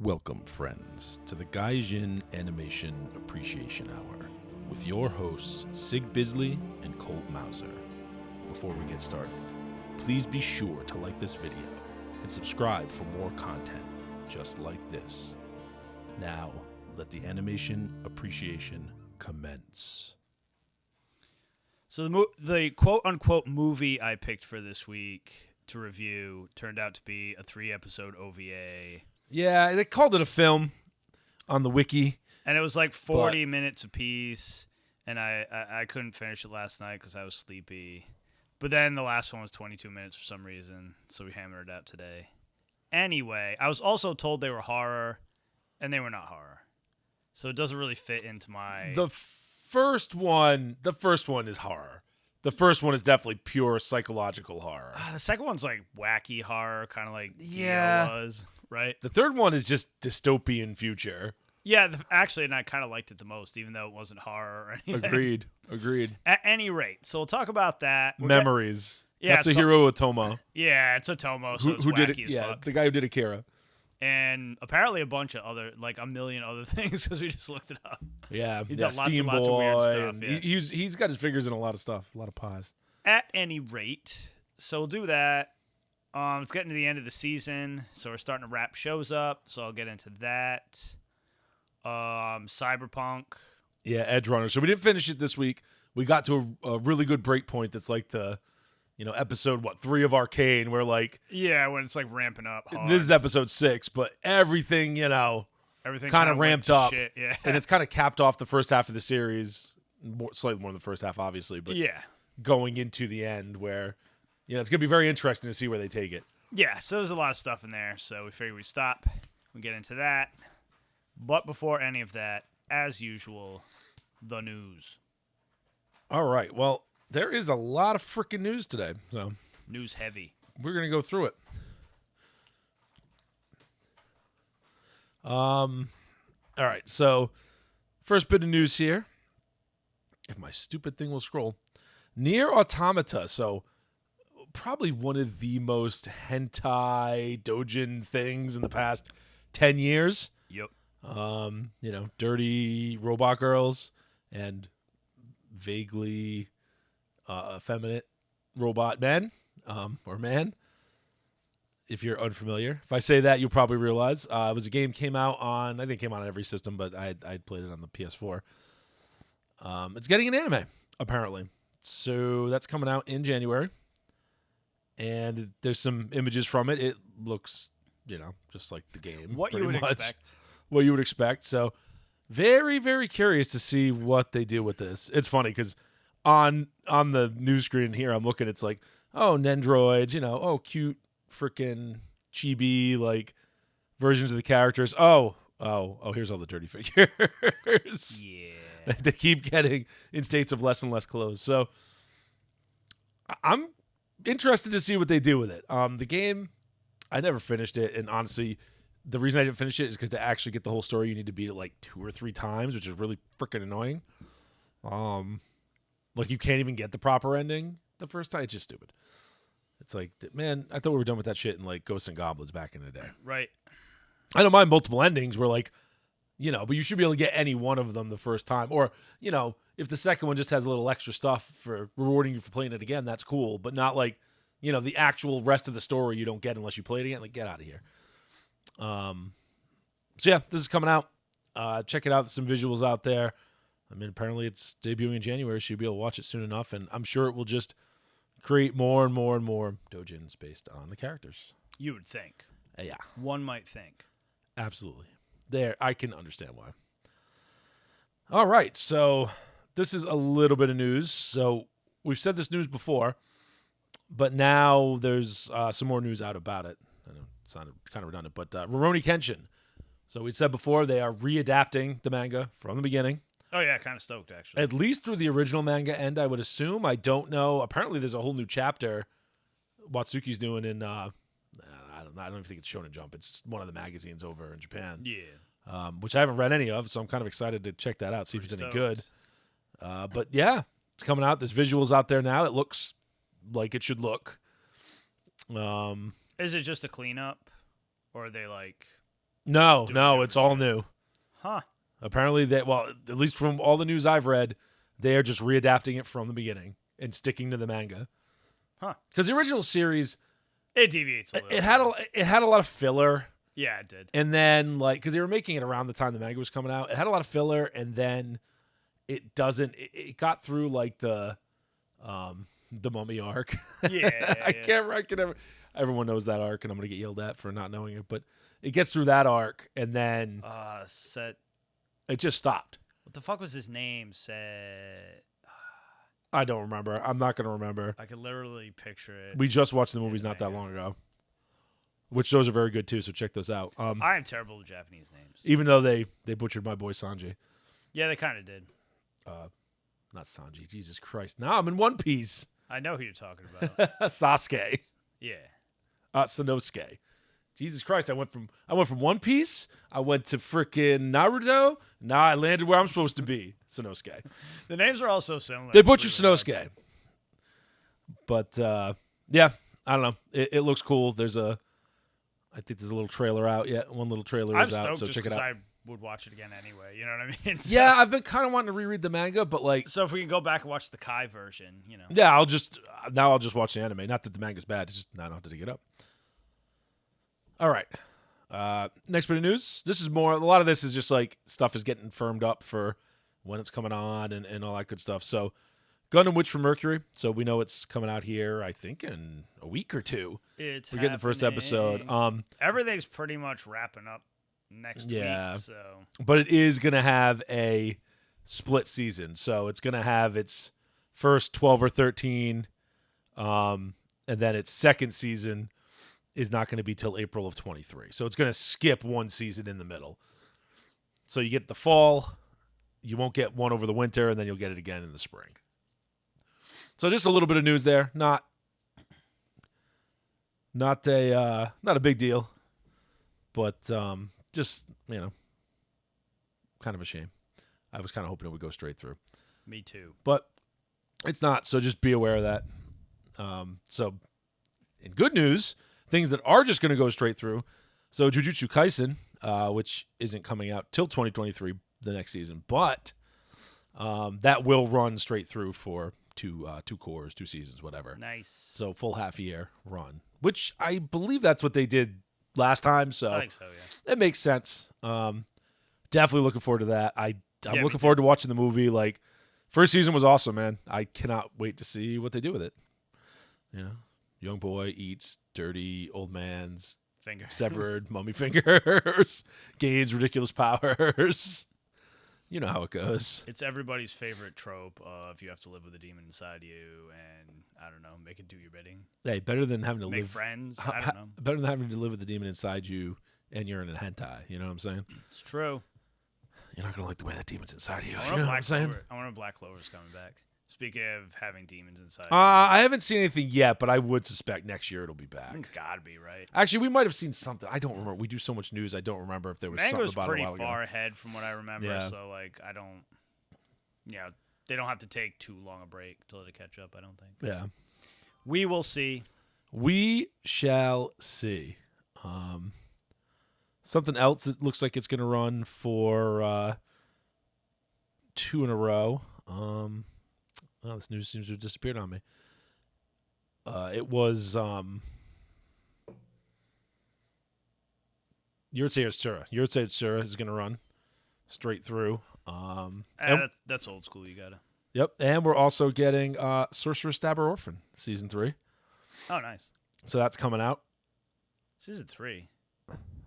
Welcome, friends, to the Gaijin Animation Appreciation Hour with your hosts, Sig Bisley and Colt Mauser. Before we get started, please be sure to like this video and subscribe for more content just like this. Now, let the animation appreciation commence. So the quote-unquote movie I picked for this week to review turned out to be a 3-episode OVA. Yeah, they called it a film on the wiki. And it was like 40 minutes apiece, and I couldn't finish it last night because I was sleepy. But then the last one was 22 minutes for some reason, so we hammered it out today. Anyway, I was also told they were horror, and they were not horror. So it doesn't really fit into my... The first one is horror. The first one is definitely pure psychological horror. The second one's like wacky horror, kind of like Yeah. was, right? The third one is just dystopian future. Yeah, actually, and I kind of liked it the most, even though it wasn't horror or anything. Agreed. At any rate, so we'll talk about that. Memories. Yeah, KATSUHIRO Otomo. Yeah, it's Otomo, so it's who wacky did it? as Yeah, fuck. the guy who did AKIRA. And apparently a bunch of other, like a million other things, because we just looked it up. Yeah, He's done lots Steam and lots Boy, of weird stuff. and Yeah. he's got his fingers in a lot of stuff, a lot of pies. At any rate, so we'll do that. It's getting to the end of the season, so we're starting to wrap shows up, so I'll get into that. Cyberpunk. Yeah, EDGERUNNERS. So we didn't finish it this week. We got to a really good break point that's like the, episode, 3 of Arcane, where like... Yeah, when it's like ramping up hard. This is episode 6, but everything, Everything kind of ramped up. Shit. Yeah. And it's kind of capped off the first half of the series, slightly more than the first half, obviously, but yeah. going into the end where, it's going to be very interesting to see where they take it. Yeah, so there's a lot of stuff in there, so we figured we'd stop. We get into that. But before any of that, as usual, the news. All right. Well, there is a lot of freaking news today, so News heavy. we're going to go through it. All right. So, first bit of news here. If my stupid thing will scroll. Nier Automata. So, probably one of the most hentai doujin things in the past 10 years. Yep. Dirty robot girls and vaguely effeminate robot men, or man, if you're unfamiliar. If I say that, you'll probably realize. It was a game came out on every system, but I'd played it on the PS4. It's getting an anime, apparently. So that's coming out in January. And there's some images from it. It looks, just like the game. What you would expect. What you would expect. So very, very curious to see what they do with this. It's funny because on the news screen here, I'm looking, it's like, oh, Nendroids, cute freaking chibi, like, versions of the characters. Oh, here's all the dirty figures. Yeah. They keep getting in states of less and less clothes. So I'm interested to see what they do with it. The game, I never finished it, and honestly, the reason I didn't finish it is because to actually get the whole story, you need to beat it like 2 or 3 times, which is really freaking annoying. Like you can't even get the proper ending the first time. It's just stupid. It's like, man, I thought we were done with that shit in like Ghosts and Goblins back in the day. Right. I don't mind multiple endings where like, but you should be able to get any one of them the first time. Or, if the second one just has a little extra stuff for rewarding you for playing it again, that's cool. But not like, the actual rest of the story you don't get unless you play it again. Like, get out of here. So yeah, this is coming out. Check it out. There's some visuals out there. I mean, apparently it's debuting in January, so you'll be able to watch it soon enough, and I'm sure it will just create more and more and more doujins based on the characters. You would think. Yeah. One might think. Absolutely. There, I can understand why. All right, so this is a little bit of news. So we've said this news before, but now there's some more news out about it. I know it sounded kind of redundant, but Rokin Kenshin. So we said before they are readapting the manga from the beginning. Oh, yeah, kind of stoked, actually. At least through the original manga end, I would assume. I don't know. Apparently there's a whole new chapter Watsuki's doing in, I don't even think it's Shonen Jump. It's one of the magazines over in Japan. Yeah. Which I haven't read any of, so I'm kind of excited to check that out, see if it's any good. Stoked. But yeah, it's coming out. There's visuals out there now. It looks like it should look. Is it just a cleanup? Or are they like No, doing no, different it's all shit. new. Huh. Apparently, at least from all the news I've read, they are just readapting it from the beginning and sticking to the manga. Huh. Because the original series, It deviates a little. it had a lot of filler, Yeah, it did. and then because they were making it around the time the manga was coming out, it had a lot of filler, and then it doesn't. It got through like the Mummy arc. Yeah. I can ever. Everyone knows that arc, and I'm gonna get yelled at for not knowing it, but it gets through that arc, and then it just stopped. What the fuck was his name? Said. I don't remember. I'm not gonna remember. I could literally picture it. We just watched the movies not that long ago, which those are very good too. So check those out. I am terrible with Japanese names. Even though they butchered my boy Sanji. Yeah, they kind of did. Not Sanji. Jesus Christ. Now I'm in One Piece. I know who you're talking about. Sasuke. Yeah. Sanosuke. Jesus Christ. I went from One Piece. I went to freaking Naruto. Now I landed where I'm supposed to be. Sanosuke. The names are all so similar. They butchered Sanosuke. But yeah, I don't know. It looks cool. I think there's a little trailer out. Yeah, one little trailer I'm is out. stoked So just check it because out. I would watch it again anyway. You know what I mean? So, Yeah, I've been kind of wanting to reread the manga, but like, So if we can go back and watch the Kai version, you know. yeah, I'll just watch the anime. Not that the manga's bad. It's just I don't have to dig it up. All right. Next bit of news. This is more. A lot of this is just like stuff is getting firmed up for when it's coming on and all that good stuff. So, Gundam Witch from Mercury. So we know it's coming out here. I think in a week or two. We're getting the first episode. Everything's pretty much wrapping up next week. So But it is going to have a split season. So it's going to have its first 12 or 13, and then its second season is not going to be till April of 23. So it's going to skip one season in the middle. So you get the fall, you won't get one over the winter, and then you'll get it again in the spring. So just a little bit of news there. Not a big deal, but just, kind of a shame. I was kind of hoping it would go straight through. me too. But it's not, so just be aware of that. So in good news, things that are just going to go straight through. So Jujutsu Kaisen, which isn't coming out till 2023, the next season, but that will run straight through for two cores, 2 seasons, whatever. Nice. So full half year run, which I believe that's what they did last time. So I think so, yeah. it makes sense. Definitely looking forward to that. I'm me looking forward to watching the movie. Like, first season was awesome, man. I cannot wait to see what they do with it. Young boy eats dirty old man's Finger. severed mummy fingers, gains ridiculous powers. You know how it goes. It's everybody's favorite trope of you have to live with a demon inside you and, I don't know, make it do your bidding. Hey, better than having to Make live friends. I don't know. better than having to live with the demon inside you and you're in a hentai. You know what I'm saying? It's true. You're not gonna like the way that demon's inside you. I You wonder know what I'm if saying? Black Clover's coming back. Speaking of having demons inside. I haven't seen anything yet, but I would suspect next year it'll be I think back. it's got to be, right? Actually, we might have seen something. I don't remember. We do so much news. I don't remember if there was Mango's something about pretty it a while far ago. ahead from what I remember, Yeah. so like I don't. Yeah, they don't have to take too long a break till to catch up. I don't think. Yeah, We will see. we shall see. Something else that looks like it's going to run for 2 in a row. Oh, this news seems to have disappeared on me. It was Yurusei Yatsura. Yurusei Yatsura is going to run straight through. And- That's old school. You gotta. Yep, and we're also getting Sorcerer, Stabber, Orphan season 3. Oh, nice. So that's coming out. Season 3.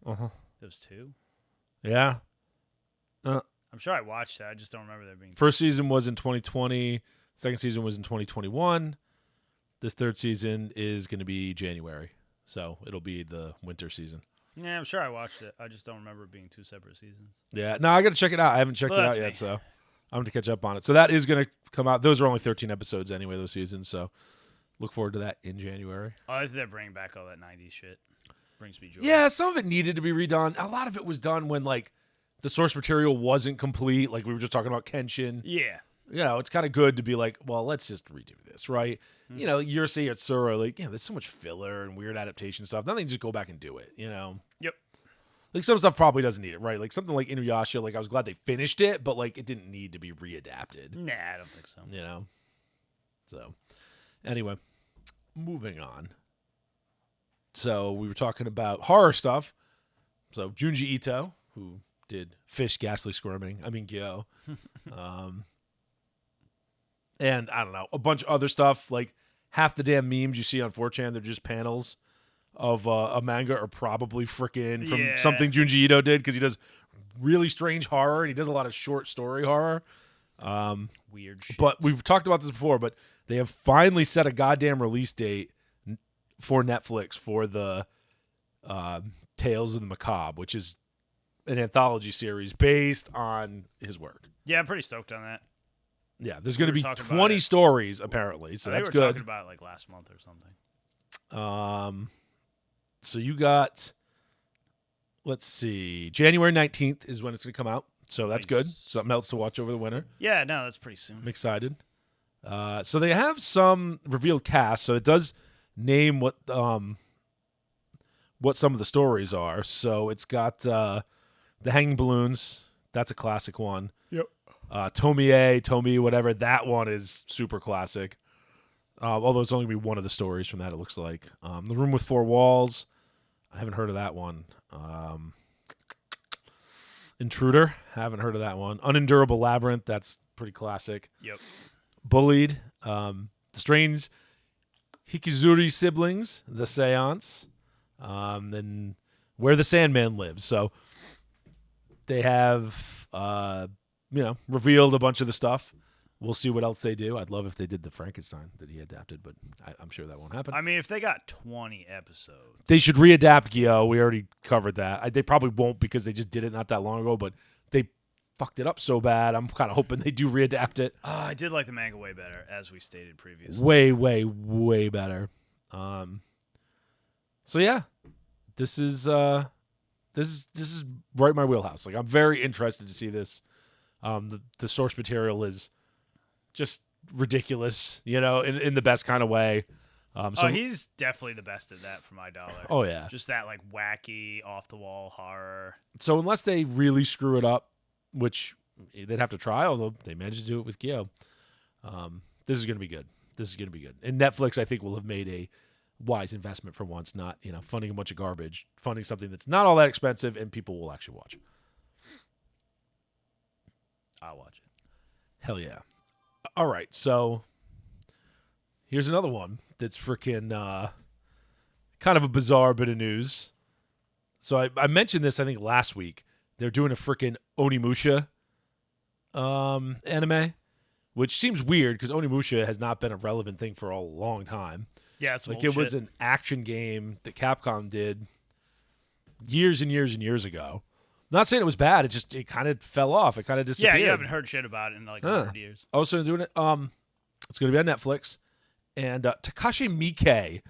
Uh-huh. There was 2. Yeah. I'm sure I watched that. I just don't remember there being. First season was in 2020. Second season was in 2021. This third season is going to be January. So it'll be the winter season. Yeah, I'm sure I watched it. I just don't remember it being 2 separate seasons. Yeah. No, I got to check it out. I haven't checked Well, it out that's yet, me. so I'm going to catch up on it. So that is going to come out. Those are only 13 episodes anyway, those seasons. So look forward to that in January. Oh, I think they're bringing back all that 90s shit. Brings me joy. Yeah, some of it needed to be redone. A lot of it was done when, like, the source material wasn't complete. Like, we were just talking about Kenshin. Yeah. It's kind of good to be like, well, let's just redo this, right? Yurusei Yatsura, like, there's so much filler and weird adaptation stuff. Then they just go back and do it, Yep. Like some stuff probably doesn't need it, right? Like something like Inuyasha, like I was glad they finished it, but like it didn't need to be readapted. Nah, I don't think so. You know? So, anyway, moving on. So, we were talking about horror stuff. So, Junji Ito, who did Fish, Ghastly Squirming, Gyo. And, I don't know, a bunch of other stuff. Like, half the damn memes you see on 4chan, they're just panels of a manga are probably freaking from something Junji Ito did, because he does really strange horror, and he does a lot of short story horror. Weird shit. But we've talked about this before, but they have finally set a goddamn release date for Netflix for the Tales of the Macabre, which is an anthology series based on his work. Yeah, I'm pretty stoked on that. Yeah, there's going to be 20 about stories, apparently, so that's we were good. talking about it like last month or something. So you got, let's see, January 19th is when it's going to come out, so that's good. Something else to watch over the winter. Yeah, no, that's pretty soon. I'm excited. So they have some revealed cast, so it does name what some of the stories are. So it's got the Hanging Balloons. That's a classic one. Yep. Tomie, whatever. That one is super classic. Although it's only going to be one of the stories from that, it looks like. The Room with Four Walls. I haven't heard of that one. Intruder. Haven't heard of that one. Unendurable Labyrinth. That's pretty classic. Yep. Bullied. The Strange Hikizuri Siblings. The Seance. Then Where the Sandman Lives. So they have, revealed a bunch of the stuff. We'll see what else they do. I'd love if they did the Frankenstein that he adapted, but I'm sure that won't happen. I mean, if they got 20 episodes. They should readapt Gyo. We already covered that. They probably won't because they just did it not that long ago, but they fucked it up so bad. I'm kind of hoping they do readapt it. I did like the manga way better, as we stated previously. Way, way, way better. So yeah, this is right in my wheelhouse. Like I'm very interested to see this. The source material is just ridiculous, in the best kind of way. So he's definitely the best at that for my dollar. Oh yeah, just that like wacky, off the wall horror. So unless they really screw it up, which they'd have to try, although they managed to do it with Gyo, this is going to be good. This is going to be good. And Netflix, I think, will have made a wise investment for once, not funding a bunch of garbage, funding something that's not all that expensive and people will actually watch. I'll watch it. Hell yeah. All right, so here's another one that's freaking kind of a bizarre bit of news. So I mentioned this, I think, last week. They're doing a freaking Onimusha anime, which seems weird because Onimusha has not been a relevant thing for a long time. Yeah, it's like it was an action game that Capcom did years and years and years ago. Not saying it was bad. It kind of fell off. It kind of disappeared. Yeah, you haven't heard shit about it in like 100 years. Also doing it. It's going to be on Netflix, and Takashi Miike,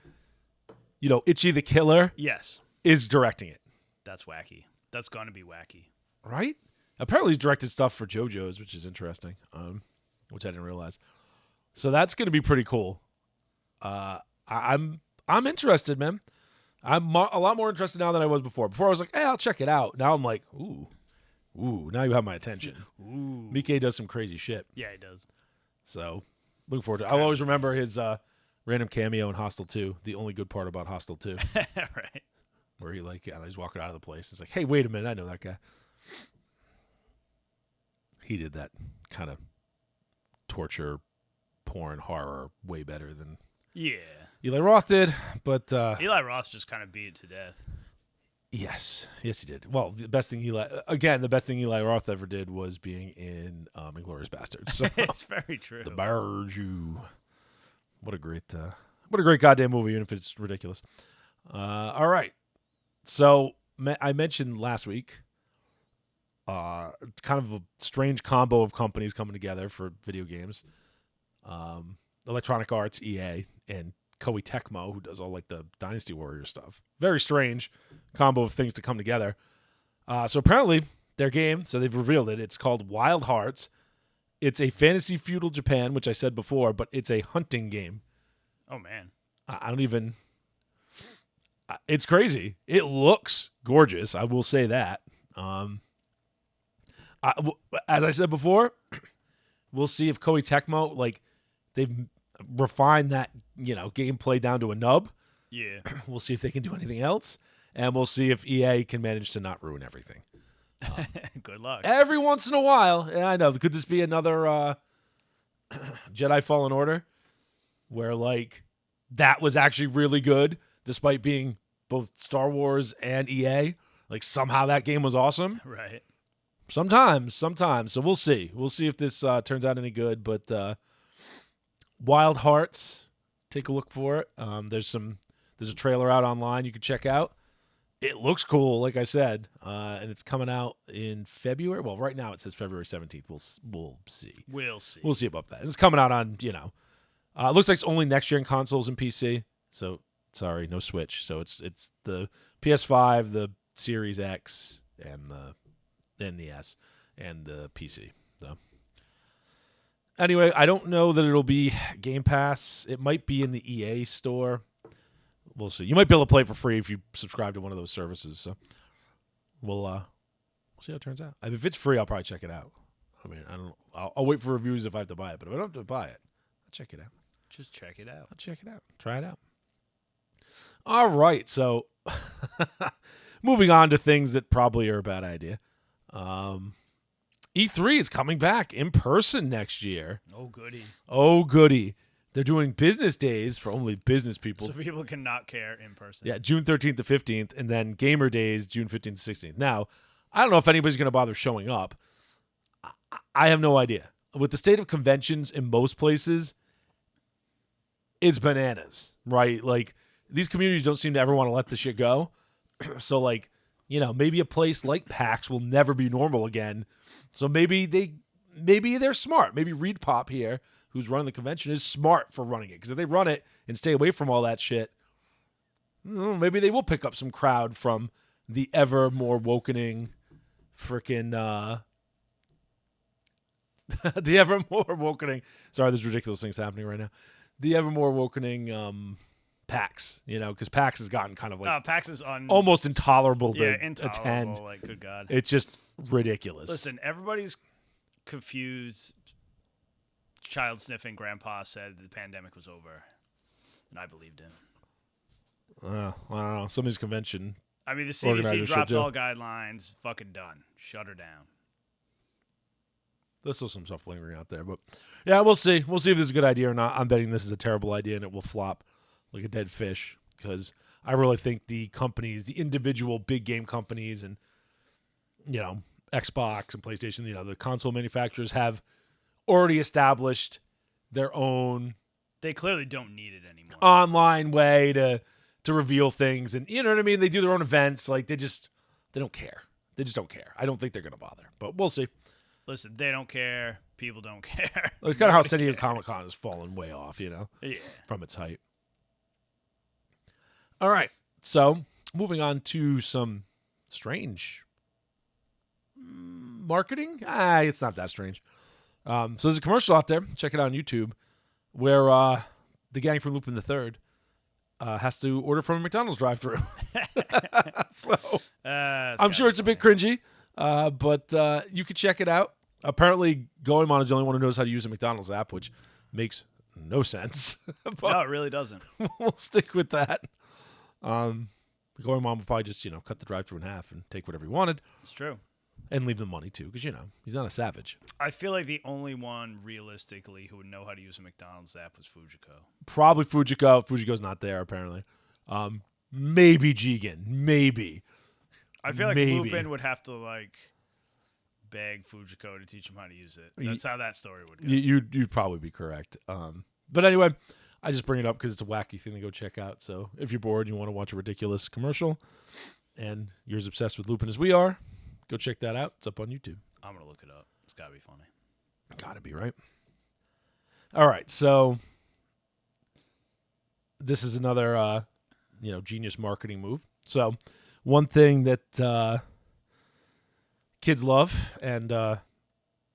Ichi the Killer, yes, is directing it. That's wacky. That's going to be wacky, right? Apparently, he's directed stuff for JoJo's, which is interesting. Which I didn't realize. So that's going to be pretty cool. I'm interested, man. I'm a lot more interested now than I was before. Before I was like, hey, I'll check it out. Now I'm like, ooh, now you have my attention. Ooh. Miike does some crazy shit. Yeah, he does. So, looking forward to it. I'll always remember his random cameo in Hostel 2, the only good part about Hostel 2. Right. Where he's walking out of the place. It's like, hey, wait a minute, I know that guy. He did that kind of torture, porn, horror way better than Eli Roth did, but Eli Roth just kind of beat it to death. Yes, he did. Well, the best thing Eli Roth ever did was being in Inglourious Basterds. So, it's very true. The Barju. What a great goddamn movie, even if it's ridiculous. All right, so I mentioned last week, kind of a strange combo of companies coming together for video games. Electronic Arts, EA, and KOEI TECMO, who does all like the Dynasty Warrior stuff. Very strange combo of things to come together. So apparently their game, so they've revealed it. It's called Wild Hearts. It's a fantasy feudal Japan, which I said before, but it's a hunting game. Oh man, I don't even It's crazy. It looks gorgeous. I will say that. As I said before, we'll see if Koei Tecmo, like, they've refined that, gameplay down to a nub. Yeah. We'll see if they can do anything else. And we'll see if EA can manage to not ruin everything. Good luck. Every once in a while. Yeah, I know. Could this be another Jedi Fallen Order? Where, like, that was actually really good, despite being both Star Wars and EA. Like, somehow that game was awesome. Right. Sometimes. So we'll see. We'll see if this turns out any good. But Wild Hearts, take a look for it. There's a trailer out online you can check out. It looks cool, like I said, and it's coming out in February. Well, right now it says February 17th. We'll see. We'll see. We'll see about that. It's coming out on, it looks like it's only next year in consoles and PC. So, sorry, no Switch. So it's the PS5, the Series X, and the S, and the PC. So, anyway, I don't know that it'll be Game Pass. It might be in the EA store. We'll see. You might be able to play it for free if you subscribe to one of those services. So, we'll see how it turns out. I mean, if it's free, I'll probably check it out. I mean, I don't. I'll wait for reviews if I have to buy it. But if I don't have to buy it, I'll check it out. Just check it out. I'll check it out. Try it out. All right. So, moving on to things that probably are a bad idea. E3 is coming back in person next year. Oh, goody. Oh, goody. They're doing business days for only business people. So people cannot care in person. Yeah, June 13th to 15th, and then Gamer Days, June 15th to 16th. Now, I don't know if anybody's going to bother showing up. I have no idea. With the state of conventions in most places, it's bananas, right? Like, these communities don't seem to ever want to let this shit go. So, like, maybe a place like PAX will never be normal again. So maybe they're smart. Maybe Reed Pop here, who's running the convention, is smart for running it. Because if they run it and stay away from all that shit, maybe they will pick up some crowd from the ever more wokening freaking the ever more wokening. Sorry, there's ridiculous things happening right now. The ever more wokening PAX, because PAX has gotten kind of like PAX is almost intolerable to intolerable, attend. Like, good God. It's just ridiculous. Listen, everybody's confused. Child sniffing grandpa said the pandemic was over, and I believed him. I don't know. Some of these convention. I mean, the CDC dropped all guidelines. Fucking done. Shut her down. There's still some stuff lingering out there, but yeah, we'll see. We'll see if this is a good idea or not. I'm betting this is a terrible idea and it will flop like a dead fish, because I really think the companies, the individual big game companies, and Xbox and PlayStation, the console manufacturers have already established their own. They clearly don't need it anymore. Online way to reveal things, and you know what I mean. They do their own events. Like they don't care. They just don't care. I don't think they're gonna bother, but we'll see. Listen, they don't care. People don't care. It's kind of how San Diego Comic-Con has fallen way off, from its height. All right, so moving on to some strange marketing. It's not that strange. So there's a commercial out there. Check it out on YouTube, where the gang from Lupin the Third has to order from a McDonald's drive-thru. So I'm sure it's a bit cringy, but you could check it out. Apparently, Goemon is the only one who knows how to use a McDonald's app, which makes no sense. No, it really doesn't. We'll stick with that. Goemon will probably just cut the drive-thru in half and take whatever he wanted. It's true. And leave them money, too, because, he's not a savage. I feel like the only one, realistically, who would know how to use a McDonald's app was Fujiko. Probably Fujiko. Fujiko's not there, apparently. Maybe Jigen. Maybe. I feel like Lupin would have to, beg Fujiko to teach him how to use it. That's how that story would go. You'd probably be correct. But anyway, I just bring it up because it's a wacky thing to go check out. So if you're bored and you want to watch a ridiculous commercial and you're as obsessed with Lupin as we are, go check that out. It's up on YouTube. I'm going to look it up. It's got to be funny. Got to be, right? All right. So this is another, genius marketing move. So one thing that kids love and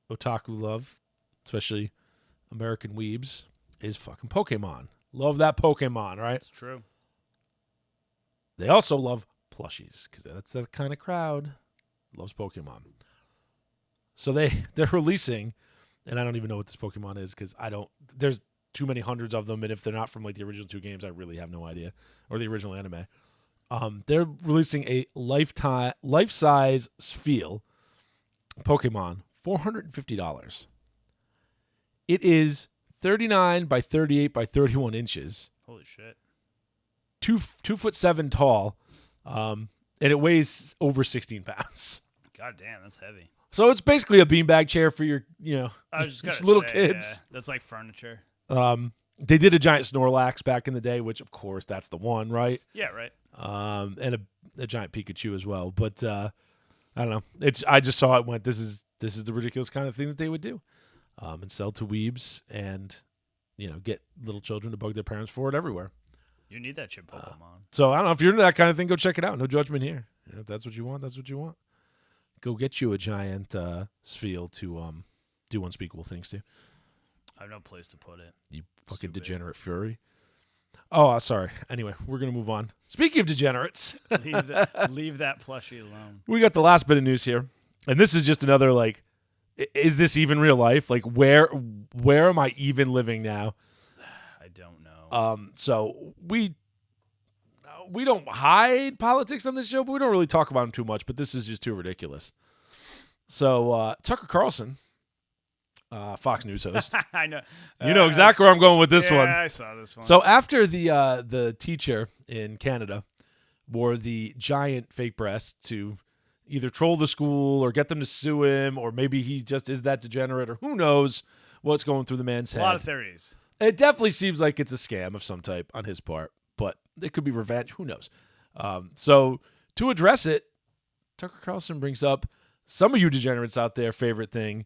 otaku love, especially American weebs, is fucking Pokemon. Love that Pokemon, right? It's true. They also love plushies because that's the kind of crowd loves Pokemon. So they're releasing, and I don't even know what this Pokemon is because there's too many hundreds of them, and if they're not from like the original 2 games, I really have no idea, or the original anime. They're releasing a life-size Spheal Pokemon, $450. It is 39 by 38 by 31 inches. Holy shit. 2'7" tall, and it weighs over 16 pounds. God damn, that's heavy. So it's basically a beanbag chair for your, I was just gonna little say, kids. Yeah, that's like furniture. They did a giant Snorlax back in the day, which of course that's the one, right? Yeah, right. And a giant Pikachu as well. But I don't know. I just saw it. Went. This is the ridiculous kind of thing that they would do, and sell to weebs and get little children to bug their parents for it everywhere. You need that shit, Pokemon. So I don't know if you're into that kind of thing. Go check it out. No judgment here. If that's what you want, that's what you want. Go get you a giant Spheal to do unspeakable things to. I have no place to put it. You fucking degenerate fury. Oh, sorry. Anyway, we're going to move on. Speaking of degenerates. Leave that plushie alone. We got the last bit of news here. And this is just another, like, is this even real life? Like, where am I even living now? I don't know. So we don't hide politics on this show, but we don't really talk about them too much. But this is just too ridiculous. So Tucker Carlson, Fox News host. I know. You know exactly where I'm going with this one. Yeah, I saw this one. So after the teacher in Canada wore the giant fake breasts to either troll the school or get them to sue him, or maybe he just is that degenerate, or who knows what's going through the man's head. A lot of theories. It definitely seems like it's a scam of some type on his part, but it could be revenge. Who knows? So to address it, Tucker Carlson brings up some of you degenerates out there favorite thing,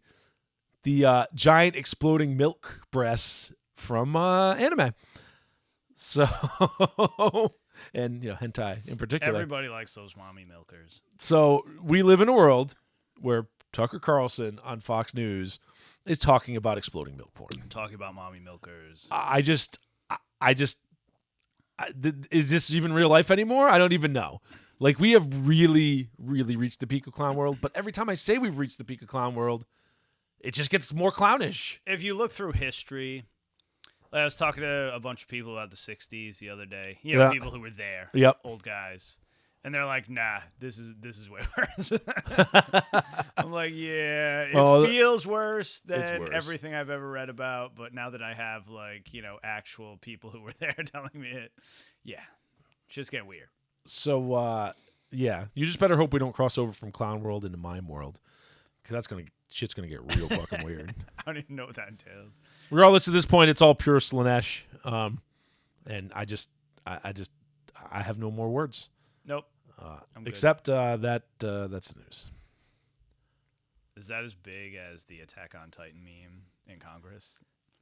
the giant exploding milk breasts from anime. So, and hentai in particular. Everybody likes those mommy milkers. So we live in a world where Tucker Carlson on Fox News is talking about exploding milk porn. Talking about mommy milkers. Is this even real life anymore? I don't even know. Like, we have really, really reached the peak of clown world, but every time I say we've reached the peak of clown world, it just gets more clownish. If you look through history, I was talking to a bunch of people about the 60s the other day. People who were there. Yep. Old guys. And they're like, nah, this is way worse. I'm like, yeah, it feels worse than everything I've ever read about. But now that I have, actual people who were there telling me it, just get weird. So, you just better hope we don't cross over from clown world into mime world. Because shit's going to get real fucking weird. I don't even know what that entails. Regardless, at this point, it's all pure Slanesh. And I have no more words. Nope. Except that's the news. Is that as big as the Attack on Titan meme in Congress?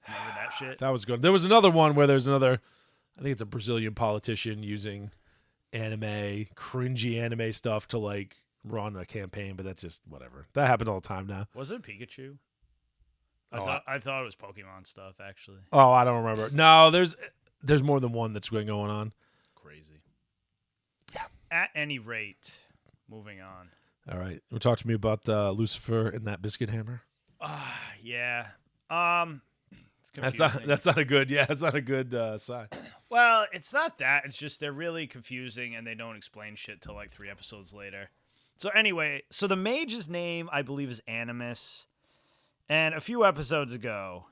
Remember that shit? That was good. There was another one where there's another, I think it's a Brazilian politician using cringy anime stuff to run a campaign, but that's just whatever. That happens all the time now. Was it Pikachu? I thought it was Pokemon stuff, actually. Oh, I don't remember. No, there's more than one that's going on. Crazy. Yeah. At any rate, moving on. All right. You talk to me about Lucifer and that Biscuit Hammer? Yeah. It's confusing. That's not a good, it's not a good sign. Well, it's not that. It's just they're really confusing and they don't explain shit till 3 episodes later. So anyway, the mage's name, I believe, is Animus. And a few episodes ago,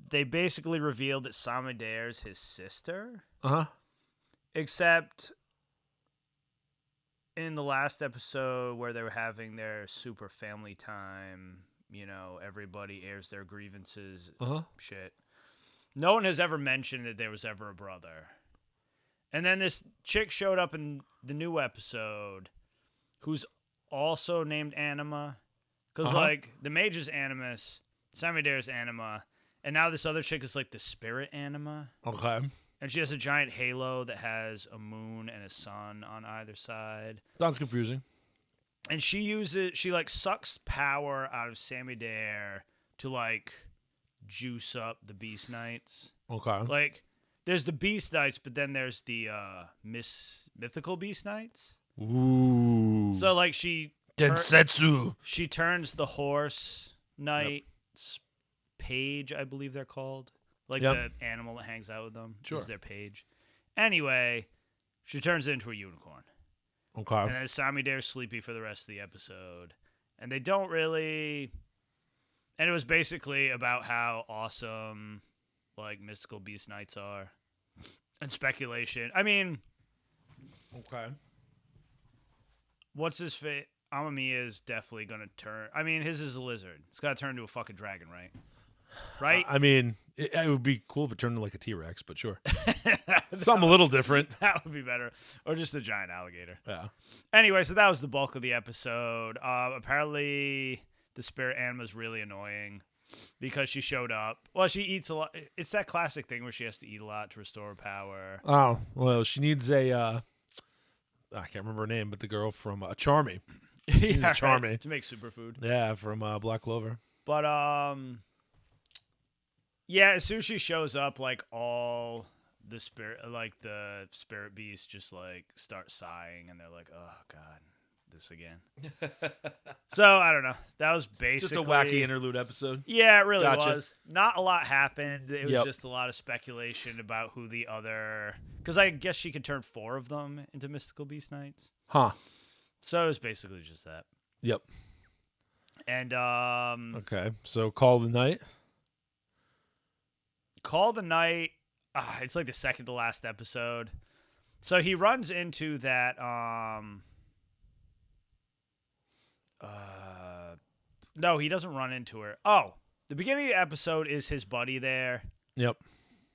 they basically revealed that Samadere's his sister. Uh-huh. Except in the last episode where they were having their super family time, everybody airs their grievances, shit. No one has ever mentioned that there was ever a brother. And then this chick showed up in the new episode who's also named Anima. Because, the mage is Animus, Samadere's Anima, and now this other chick is, the spirit Anima. Okay. And she has a giant halo that has a moon and a sun on either side. Sounds confusing. And she sucks power out of Samidare to, juice up the Beast Knights. Okay. There's the Beast Knights, but then there's the mythical Beast Knights. Ooh. So like she turns the horse knight's page, I believe they're called. Like the animal that hangs out with them is their page. Anyway, she turns it into a unicorn. Okay. And then Samidare's sleepy for the rest of the episode. And they don't really... And it was basically about how awesome, like, mystical Beast Knights are. And speculation. I mean... Okay. What's his fate? Amamiya is definitely going to turn... I mean, his is a lizard. It's got to turn into a fucking dragon, right? Right? I mean, it would be cool if it turned into like a T-Rex, but sure. Something a little different. That would be better. Or just a giant alligator. Yeah. Anyway, so that was the bulk of the episode. Apparently, the spirit animal is really annoying because she showed up. Well, she eats a lot. It's that classic thing where she has to eat a lot to restore her power. Oh, well, she needs a... I can't remember her name, but the girl from Charmy. Yeah, Charmy. Right, to make superfood. Yeah, from Black Clover. But, yeah, as soon as she shows up, like, all the spirit beasts just, like, start sighing, and they're like, oh, God, this again. So, I don't know. That was basically... Just a wacky interlude episode. Yeah, it really Gotcha. was. Not a lot happened. It was just a lot of speculation about who the other... Because I guess she could turn 4 of them into mystical beast knights. Huh. So, it was basically just that. Yep. And, Okay, so Call the Night. Call the Night, it's like the second to last episode. So he runs into that, no, he doesn't run into her. Oh, the beginning of the episode is his buddy there. Yep.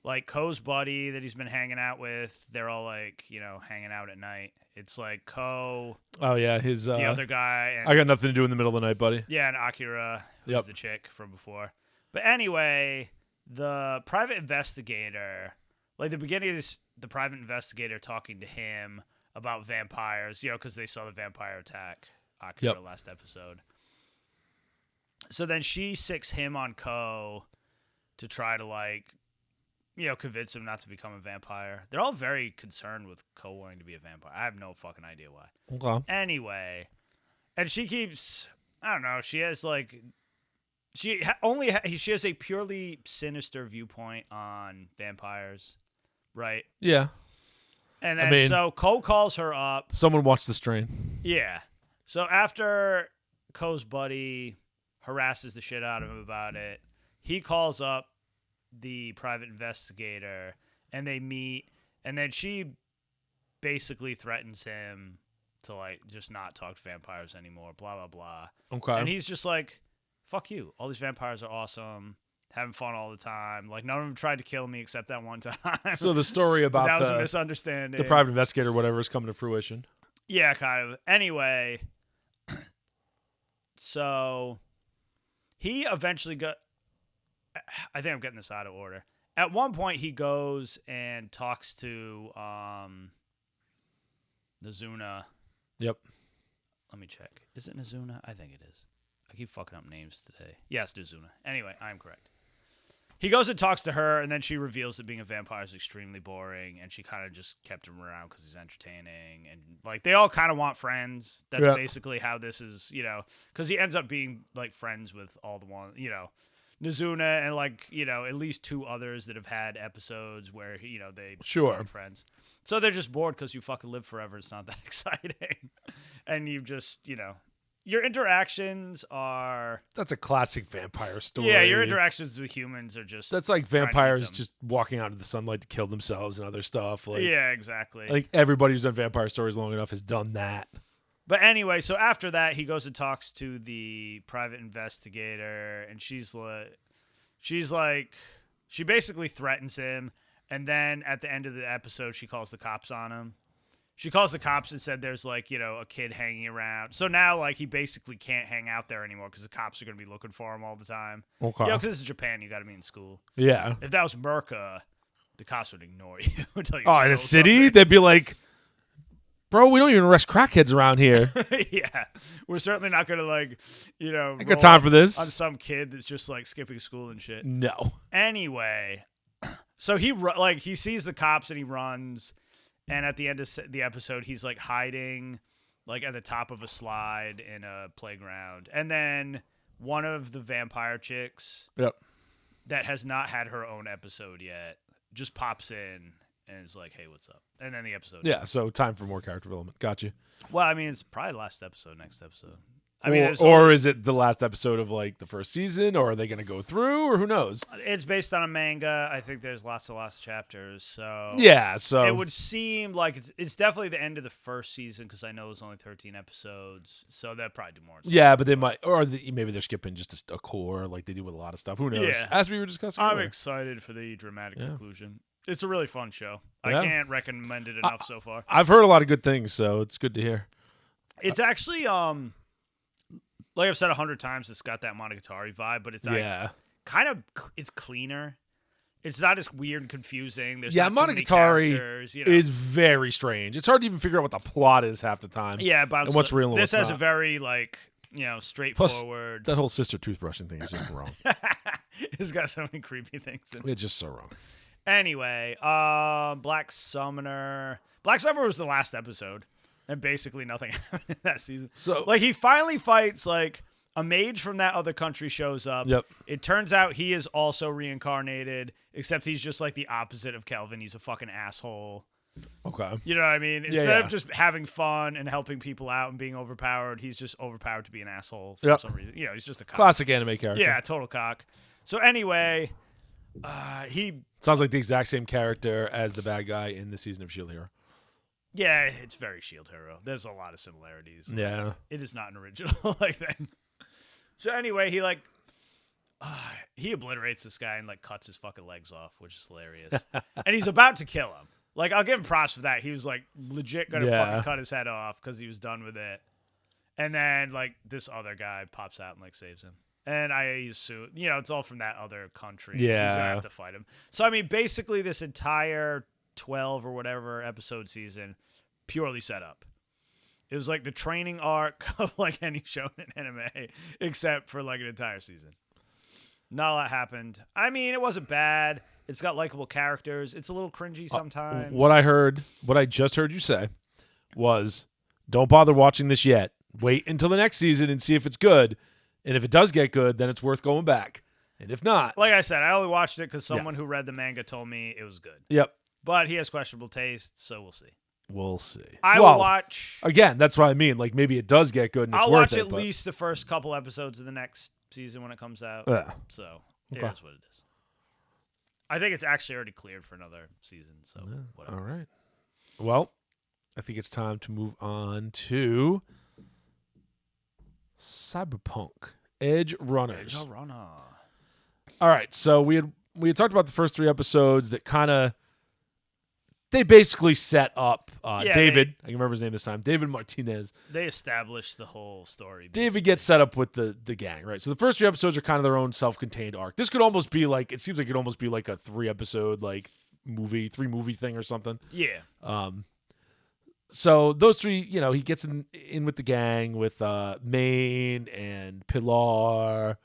Like Ko's buddy that he's been hanging out with. They're all like, hanging out at night. It's like Ko. Oh, yeah, his... the other guy. And, I got nothing to do in the middle of the night, buddy. Yeah, and Akira, who's the chick from before. But anyway... The private investigator, like the beginning of this, the private investigator talking to him about vampires, because they saw the vampire attack Akira last episode. So then she sicks him on Ko to try to, like, convince him not to become a vampire. They're all very concerned with Ko wanting to be a vampire. I have no fucking idea why. Okay. Anyway, and she keeps, I don't know, she has, like... She has a purely sinister viewpoint on vampires, right? Yeah. And then so Ko calls her up. Someone watch The Strain. Yeah. So after Ko's buddy harasses the shit out of him about it, he calls up the private investigator, and they meet, and then she basically threatens him to, like, just not talk to vampires anymore, blah, blah, blah. Okay. And he's just like... Fuck you. All these vampires are awesome. Having fun all the time. Like, none of them tried to kill me except that one time. So the story about that was a misunderstanding. The private investigator, whatever, is coming to fruition. Yeah, kind of. Anyway, so he eventually got... I think I'm getting this out of order. At one point, he goes and talks to Nazuna. Yep. Let me check. Is it Nazuna? I think it is. I keep fucking up names today. Yes, Nazuna. Anyway, I'm correct. He goes and talks to her, and then she reveals that being a vampire is extremely boring, and she kind of just kept him around because he's entertaining. And, like, they all kind of want friends. That's basically how this is, because he ends up being, like, friends with all the ones, Nazuna and, like, at least 2 others that have had episodes where, they become friends. So they're just bored because you fucking live forever. It's not that exciting. And you just, your interactions are... That's a classic vampire story. Yeah, your interactions with humans are just... That's like vampires just walking out into the sunlight to kill themselves and other stuff. Like, yeah, exactly. Like, everybody who's done vampire stories long enough has done that. But anyway, so after that, he goes and talks to the private investigator, and she basically threatens him, and then at the end of the episode, she calls the cops on him. She calls the cops and said there's, like, a kid hanging around. So now, like, he basically can't hang out there anymore because the cops are going to be looking for him all the time. Okay. Because this is Japan. You got to be in school. Yeah. If that was Merca, the cops would ignore you until you in a city? Something. They'd be like, bro, we don't even arrest crackheads around here. Yeah. We're certainly not going to, like, I got time for this. On some kid that's just, like, skipping school and shit. No. Anyway, So he sees the cops and he runs, and at the end of the episode, he's like hiding, like at the top of a slide in a playground, and then one of the vampire chicks, that has not had her own episode yet, just pops in and is like, "Hey, what's up?" And then the episode. Yeah. So time for more character development. Gotcha. Well, I mean, it's probably last episode, next episode. Or is it the last episode of like the first season, or are they going to go through, or who knows? It's based on a manga. I think there's lots of chapters. So yeah, so it would seem like it's definitely the end of the first season because I know it's only 13 episodes. So they'll probably do more. Yeah, but they might, or maybe they're skipping just a core like they do with a lot of stuff. Who knows? Yeah. As we were discussing, I'm earlier. excited for the dramatic conclusion. It's a really fun show. Yeah. I can't recommend it enough so far. I've heard a lot of good things, so it's good to hear. It's actually like I've said 100 times, it's got that Monogatari vibe, but it's like it's cleaner. It's not as weird and confusing. There's not too many characters, Monogatari is very strange. It's hard to even figure out what the plot is half the time. Yeah, but and what's real and this what's has not. a very straightforward. Plus, that whole sister toothbrushing thing is just wrong. It's got so many creepy things in it. It's just so wrong. Anyway, Black Summoner. Black Summoner was the last episode. And basically nothing happened in that season. So, he finally fights, a mage from that other country shows up. Yep. It turns out he is also reincarnated, except he's just, the opposite of Kelvin. He's a fucking asshole. Okay. You know what I mean? Instead of just having fun and helping people out and being overpowered, he's just overpowered to be an asshole for some reason. You know, he's just a cock. Classic anime character. Yeah, total cock. So anyway, he... Sounds like the exact same character as the bad guy in the season of Shield Hero. Yeah, it's very Shield Hero. There's a lot of similarities. Yeah. It is not an original thing. So anyway, he obliterates this guy and cuts his fucking legs off, which is hilarious. And he's about to kill him. I'll give him props for that. He was legit gonna fucking cut his head off because he was done with it. And then this other guy pops out and saves him. And I assume, it's all from that other country. Yeah. He's gonna have to fight him. So I mean, basically this entire 12 or whatever episode season purely set up. It was the training arc of any shonen anime, except for an entire season. Not a lot happened. I mean, it wasn't bad. It's got likable characters. It's a little cringy sometimes. What I just heard you say was, don't bother watching this yet. Wait until the next season and see if it's good. And if it does get good, then it's worth going back. And if not... Like I said, I only watched it because someone who read the manga told me it was good. Yep. But he has questionable taste, so we'll see. We'll see. I will watch... Again, that's what I mean. Maybe it does get good and it's I'll worth watch it. at least the first couple episodes of the next season when it comes out. Yeah. So, it is what it is. I think it's actually already cleared for another season, so whatever. All right. Well, I think it's time to move on to Cyberpunk EDGERUNNERS. All right, so we had talked about the first 3 episodes that kind of they basically set up David. I can remember his name this time. David Martinez. They established the whole story. Basically. David gets set up with the gang, right? So the first 3 episodes are kind of their own self-contained arc. This could almost be it seems like it could almost be a 3-episode 3-movie thing or something. Yeah. So those 3, he gets in with the gang with Maine and Pilar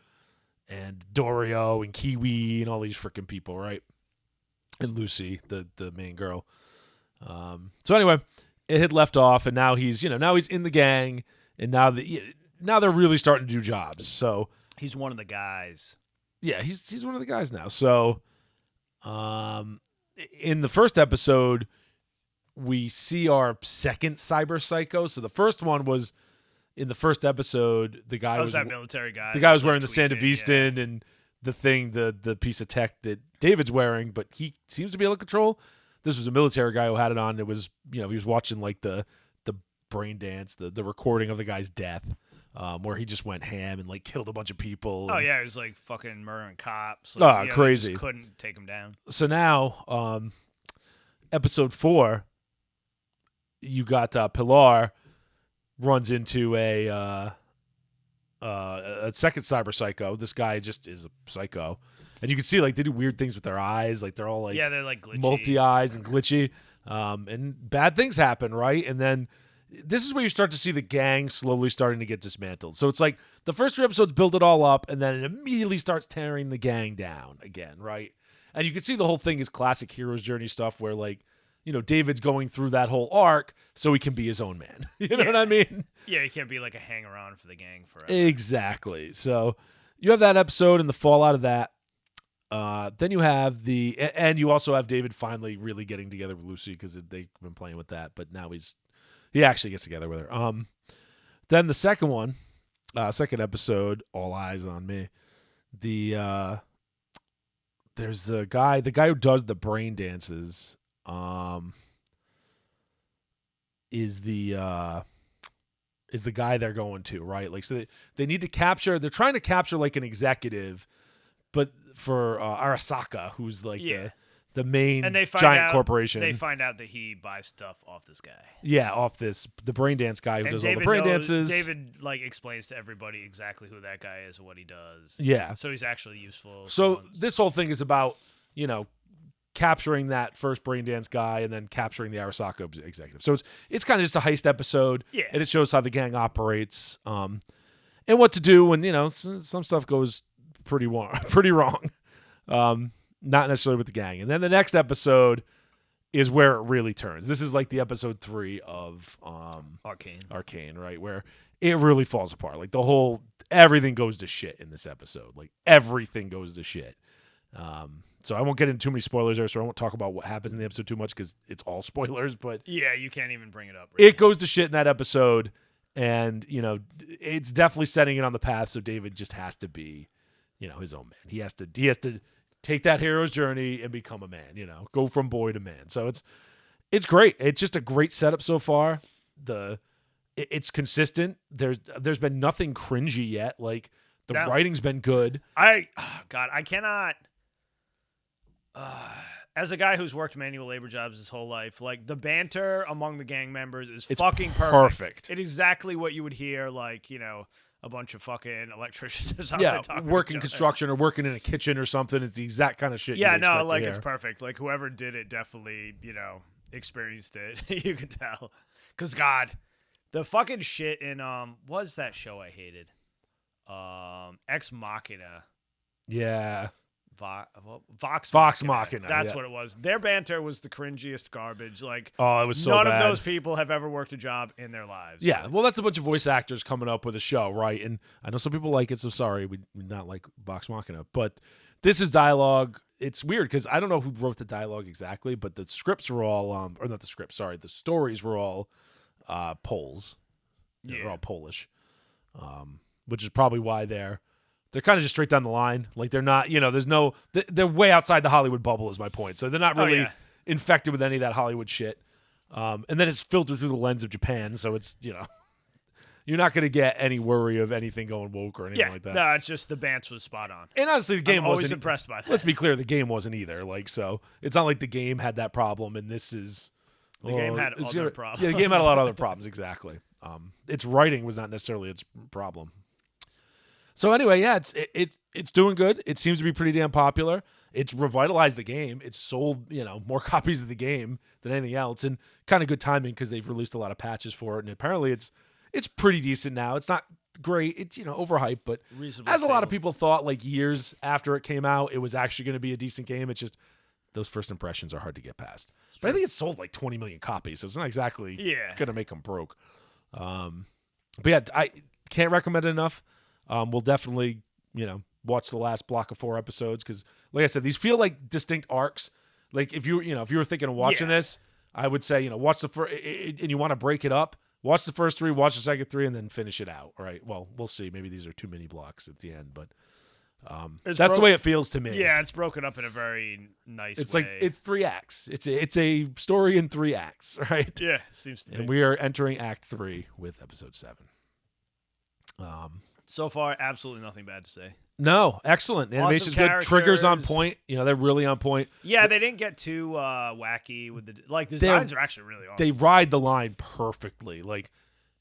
and Dorio and Kiwi and all these freaking people, right? And Lucy, the main girl. So anyway, it had left off, and now he's in the gang, and now they're really starting to do jobs. So he's one of the guys. Yeah, he's one of the guys now. So, in the first episode, we see our second cyber psycho. So the first one was in the first episode. The guy was that military guy. The guy was wearing the Sandevistan and the thing, the piece of tech that David's wearing, but he seems to be able to control. This was a military guy who had it on. It was, he was watching the brain dance, the recording of the guy's death, where he just went ham and killed a bunch of people. Oh yeah, he was fucking murdering cops. Crazy. They just couldn't take him down. So now, episode 4, you got Pilar runs into a second cyber psycho. This guy just is a psycho. And you can see they do weird things with their eyes. They're all they're glitchy. Multi-eyes and glitchy. And bad things happen, right? And then this is where you start to see the gang slowly starting to get dismantled. So it's the first 3 episodes build it all up, and then it immediately starts tearing the gang down again, right? And you can see the whole thing is classic hero's journey stuff where, like, you know, David's going through that whole arc so he can be his own man. You know what I mean? Yeah, he can't be like a hang-around for the gang forever. Exactly. So you have that episode and the fallout of that. Then you have and you also have David finally really getting together with Lucy because they've been playing with that, but now he actually gets together with her. Then the second one, second episode, All Eyes on Me. There's the guy who does the brain dances. Is the guy they're going to, right? Like, so they need to capture. They're trying to capture like an executive, but for Arasaka, who's like the main giant corporation. They find out that he buys stuff off this guy. Yeah, off the brain dance guy who does David all the brain dances. David like explains to everybody exactly who that guy is and what he does. Yeah. So he's actually useful. So this whole thing is about, you know, capturing that first brain dance guy and then capturing the Arasaka executive. So it's kind of just a heist episode. Yeah. And it shows how the gang operates, and what to do when, you know, some stuff goes pretty wrong. Not necessarily with the gang. And then the next episode is where it really turns. This is like the episode 3 of Arcane, right? Where it really falls apart. Like everything goes to shit in this episode. Like everything goes to shit. So I won't get into too many spoilers there, so I won't talk about what happens in the episode too much because it's all spoilers. But yeah, you can't even bring it up. Really. It goes to shit in that episode, and you know it's definitely setting it on the path. So David just has to be, you know, his own man. He has to take that hero's journey and become a man. You know, go from boy to man. So it's great. It's just a great setup so far. It's consistent. There's been nothing cringy yet. Like the writing's been good. I cannot. As a guy who's worked manual labor jobs his whole life, like the banter among the gang members is fucking perfect. It's exactly what you would hear, like, you know, a bunch of fucking electricians or something. Yeah, working construction or working in a kitchen or something. It's the exact kind of shit. Yeah, no, like it's perfect. Like whoever did it definitely, you know, experienced it. You can tell. Because God, the fucking shit in what's that show I hated? Ex Machina. Yeah. Vox Machina. That's what it was. Their banter was the cringiest garbage. Like, it was so none bad. of those people have ever worked a job in their lives. Yeah, well, that's a bunch of voice actors coming up with a show, right? And I know some people like it, so sorry, we not like Vox Machina. But this is dialogue. It's weird because I don't know who wrote the dialogue exactly, but the scripts were all, or not the scripts, sorry, the stories were all Poles. Yeah, they're all Polish, which is probably why they're kind of just straight down the line. Like they're not, you know, they're way outside the Hollywood bubble is my point. So they're not really infected with any of that Hollywood shit. And then it's filtered through the lens of Japan. So it's, you know, you're not going to get any worry of anything going woke or anything like that. No, it's just the Bants was spot on. And honestly, the game I'm always wasn't impressed by that. Let's be clear, the game wasn't either. Like, so it's not like the game had that problem and this is. The game had other problems. Yeah, the game had a lot of other problems, exactly. Its writing was not necessarily its problem. So anyway, yeah, it's doing good. It seems to be pretty damn popular. It's revitalized the game. It's sold, you know, more copies of the game than anything else, and kind of good timing because they've released a lot of patches for it. And apparently, it's pretty decent now. It's not great. It's, you know, overhyped, but as a lot of people thought, like years after it came out, it was actually going to be a decent game. It's just those first impressions are hard to get past. But I think it sold like 20 million copies, so it's not exactly going to make them broke. But yeah, I can't recommend it enough. We'll definitely, you know, watch the last block of 4 episodes because, like I said, these feel like distinct arcs. Like if you were thinking of watching this, I would say, you know, watch the first, and you want to break it up. Watch the first 3, watch the second 3, and then finish it out. All right. Well, we'll see. Maybe these are too many blocks at the end, but that's the way it feels to me. Yeah, it's broken up in a very nice way. It's like it's 3 acts. It's a story in 3 acts, right? Yeah, seems to be. And we are entering Act 3 with episode 7. So far, absolutely nothing bad to say. No, excellent. The animation's good. Triggers on point. You know, they're really on point. Yeah, they didn't get too wacky with the designs are actually really awesome. They ride the line perfectly. Like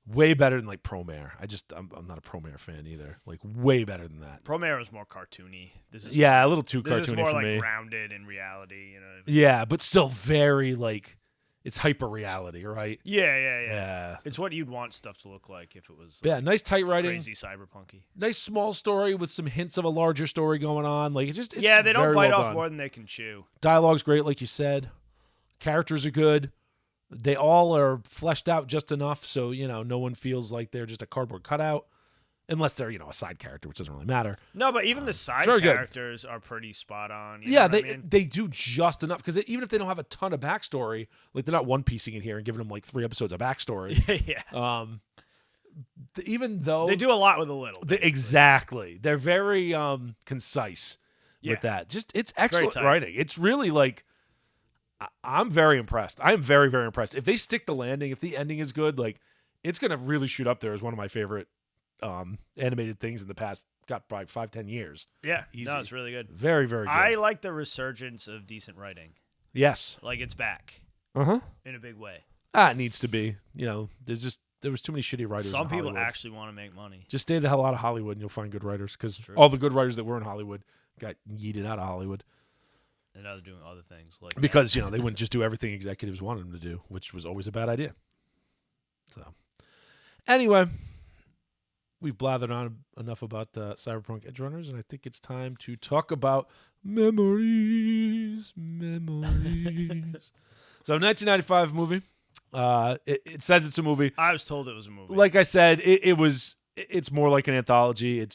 way better than like Promare. I'm not a Promare fan either. Like way better than that. Promare is more cartoony. This is a little too cartoony this is more for like me. Grounded in reality, you know. Yeah, but still very like it's hyper reality, right? Yeah. It's what you'd want stuff to look like if it was Yeah, nice tight writing. crazy cyberpunky. Nice small story with some hints of a larger story going on. Like it's they don't very bite well off done. more than they can chew. Dialogue's great, like you said. Characters are good. They all are fleshed out just enough so, no one feels like they're just a cardboard cutout. Unless they're, a side character, which doesn't really matter. No, but even the side characters are pretty spot on. They do just enough. Because even if they don't have a ton of backstory, like they're not one-piecing it here and giving them like 3 episodes of backstory. Yeah. Even though... They do a lot with a little. Exactly. They're very concise with that. It's excellent writing. It's really like... I'm very impressed. I'm very, very impressed. If they stick the landing, if the ending is good, like it's going to really shoot up there as one of my favorite animated things in the past, probably 5-10 years. Yeah, easy. No, it's really good. Very, very good. I like the resurgence of decent writing. Yes, like it's back. In a big way. It needs to be. There was too many shitty writers. Some in people Hollywood. Actually want to make money. Just stay the hell out of Hollywood, and you'll find good writers. Because all the good writers that were in Hollywood got yeeted out of Hollywood. And now they're doing other things because they wouldn't just do everything executives wanted them to do, which was always a bad idea. So, anyway. We've blathered on enough about Cyberpunk Edgerunners, and I think it's time to talk about memories. So, 1995 movie. It says it's a movie. I was told it was a movie. Like I said, it's more like an anthology.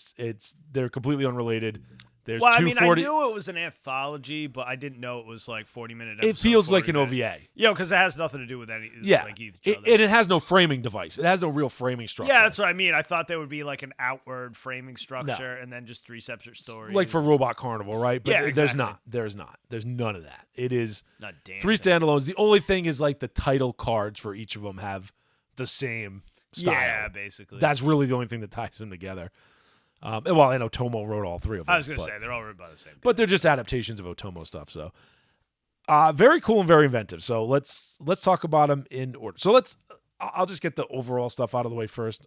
They're completely unrelated. There's I knew it was an anthology, but I didn't know it was like 40-minute episodes. It feels like an OVA. Because it has nothing to do with each other. And it has no framing device. It has no real framing structure. Yeah, that's what I mean. I thought there would be like an outward framing structure and then just 3 separate stories. Like for Robot Carnival, right? But exactly. There's not. There's not. There's none of that. It is not 3 standalones. The only thing is like the title cards for each of them have the same style. Yeah, basically. That's really the only thing that ties them together. And Otomo wrote all 3 of them. I was going to say, they're all written by the same guy. But they're just adaptations of Otomo stuff, so. Very cool and very inventive. So let's talk about them in order. So I'll just get the overall stuff out of the way first.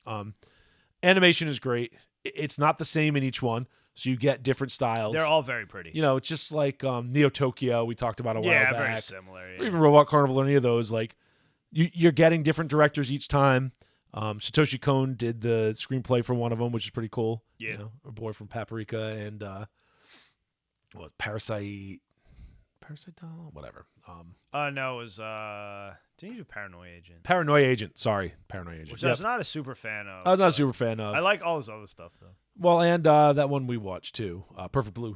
Animation is great. It's not the same in each one, so you get different styles. They're all very pretty. It's just like Neo Tokyo we talked about a while back. Yeah, very similar. Yeah. Or even Robot Carnival or any of those. Like you're getting different directors each time. Satoshi Kon did the screenplay for one of them, which is pretty cool. Yeah. Our boy from Paprika and Parasite Doll? Whatever. No, it was didn't you do Paranoia Agent? Paranoia Agent, sorry. Paranoia Agent. Which I was not a super fan of. I was not a super fan of. I like all this other stuff though. Well, and that one we watched too. Perfect Blue.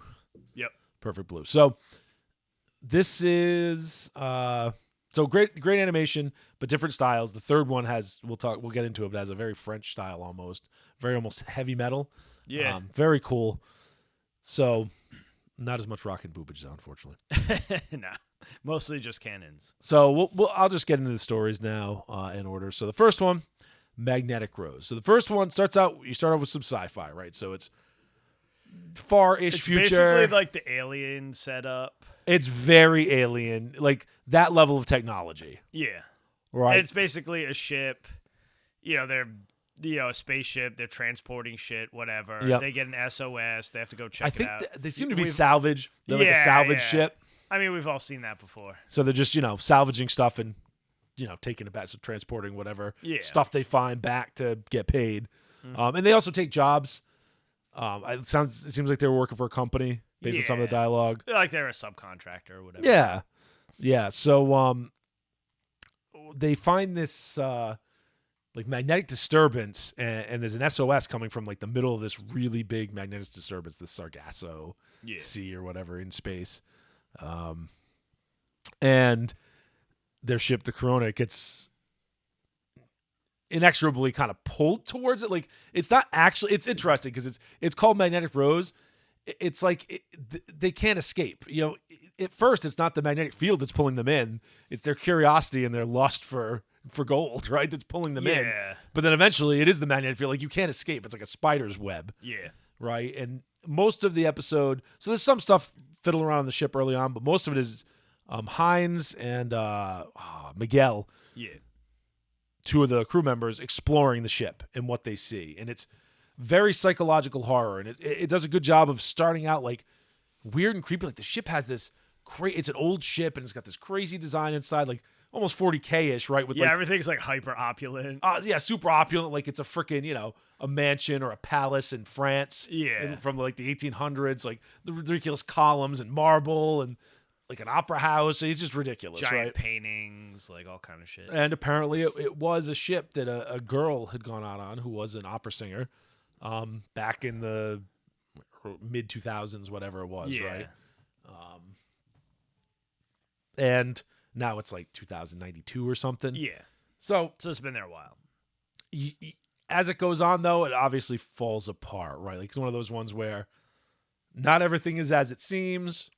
Yep. Perfect Blue. So this is so great animation, but different styles. The third one we'll get into it, but has a very French style almost heavy metal. Yeah. Very cool. So not as much rockin' boobage, unfortunately. Nah, mostly just cannons. So I'll just get into the stories now in order. So the first one, Magnetic Rose. So the first one you start off with some sci-fi, right? So it's far-ish future. Basically like the Alien setup. It's very alien, like that level of technology. Yeah. Right. And it's basically a ship. They're a spaceship. They're transporting shit, whatever. Yep. They get an SOS. They have to go check it out. They seem to be salvage. They're like a salvage ship. I mean, we've all seen that before. So they're just, salvaging stuff and, taking it back, so transporting whatever stuff they find back to get paid. Mm-hmm. And they also take jobs. It seems like they were working for a company based on some of the dialogue. Like they're a subcontractor or whatever. Yeah. Yeah. So they find this like magnetic disturbance and there's an SOS coming from like the middle of this really big magnetic disturbance, this Sargasso Sea or whatever in space. And their ship, the Corona, gets inexorably kind of pulled towards it. Like it's not actually, it's interesting because it's called Magnetic Rose. It's like they can't escape. At first it's not the magnetic field that's pulling them in. It's their curiosity and their lust for gold, right? That's pulling them in. But then eventually it is the magnetic field. Like you can't escape. It's like a spider's web. Yeah. Right. And most of the episode, so there's some stuff fiddling around on the ship early on, but most of it is Hines and Miguel. Yeah. 2 of the crew members exploring the ship and what they see. And it's very psychological horror. And it does a good job of starting out like weird and creepy. Like the ship has this it's an old ship and it's got this crazy design inside. Like almost 40K-ish, right? With everything's like hyper opulent. super opulent, like it's a freaking, a mansion or a palace in France. Yeah. From like the 1800s, like the ridiculous columns and marble and like an opera house. It's just ridiculous, Giant right? paintings, like all kind of shit. And apparently it was a ship that a girl had gone out on who was an opera singer back in the mid 2000s, whatever it was, right? And now it's like 2092 or something. Yeah. So it's been there a while. As it goes on, though, it obviously falls apart, right? Like it's one of those ones where not everything is as it seems.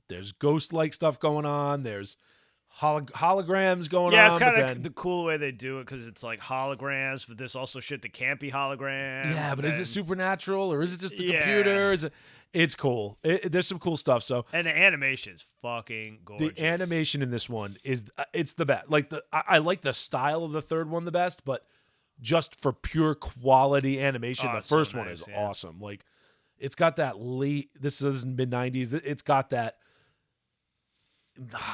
There's ghost-like stuff going on. There's holograms going on. Yeah, it's kind of the cool way they do it because it's like holograms, but there's also shit that can't be holograms. Yeah, but is it supernatural or is it just a computer? It's cool. There's some cool stuff. So and the animation is fucking gorgeous. The animation in this one is it's the best. Like I like the style of the third one the best, but just for pure quality animation, the first one is awesome. Like it's got that this is mid 90s. It's got that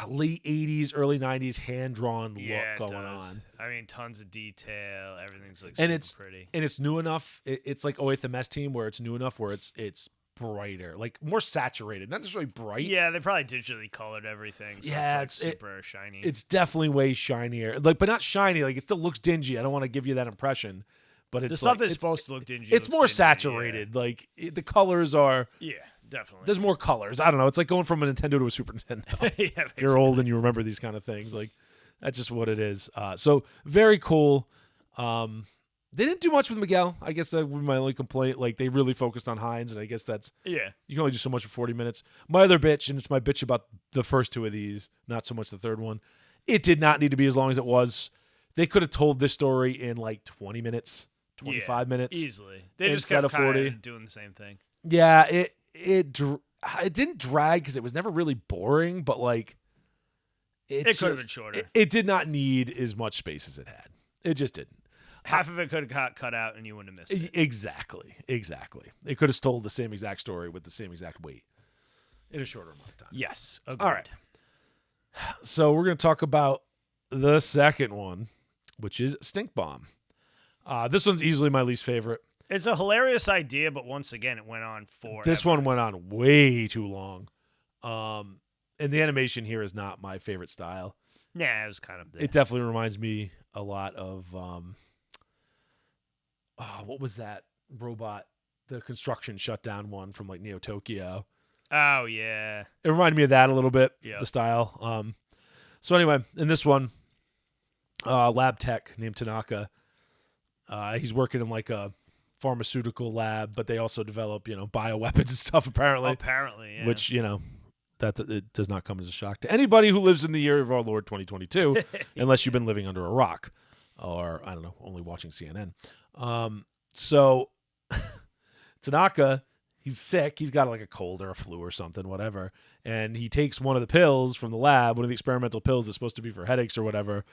late 80s, early 90s hand-drawn look going on. I mean, tons of detail. Everything's like super pretty. And it's new enough. It's like the Mess Team where it's new enough where it's brighter, like more saturated, not necessarily bright. Yeah, they probably digitally colored everything. So it's super shiny. It's definitely way shinier, like, but not shiny. Like it still looks dingy. I don't want to give you that impression, but it's the stuff that's supposed to look dingy. It's more saturated. Yeah. Like the colors are. Yeah, definitely. There's more colors. I don't know. It's like going from a Nintendo to a Super Nintendo. Yeah, if you're old and you remember these kind of things, like that's just what it is. So very cool. They didn't do much with Miguel. I guess that would be my only complaint. Like they really focused on Hines, and I guess that's you can only do so much for 40 minutes. My other bitch, and it's my bitch about the first two of these, not so much the third one. It did not need to be as long as it was. They could have told this story in like 20 minutes, 25 minutes easily. They just kept of 40 doing the same thing. Yeah, it didn't drag because it was never really boring, but like it could have been shorter. It did not need as much space as it had. It just didn't. Half of it could have got cut out and you wouldn't have missed it. Exactly. It could have told the same exact story with the same exact weight in a shorter amount of time. Yes. Agreed. All right. So we're going to talk about the second one, which is Stink Bomb. This one's easily my least favorite. It's a hilarious idea, but once again, it went on forever. This one went on way too long. And the animation here is not my favorite style. Yeah, it was kind of... It definitely reminds me a lot of... what was that robot? The construction shutdown one from like Neo Tokyo. Oh, yeah. It reminded me of that a little bit, yep. The style. So anyway, in this one, lab tech named Tanaka, he's working in like a pharmaceutical lab, but they also develop, bioweapons and stuff apparently. Apparently, yeah. Which, that it does not come as a shock to anybody who lives in the year of our Lord 2022, unless you've been living under a rock or, I don't know, only watching CNN. So Tanaka, he's sick. He's got like a cold or a flu or something, whatever. And he takes one of the pills from the lab, one of the experimental pills that's supposed to be for headaches or whatever.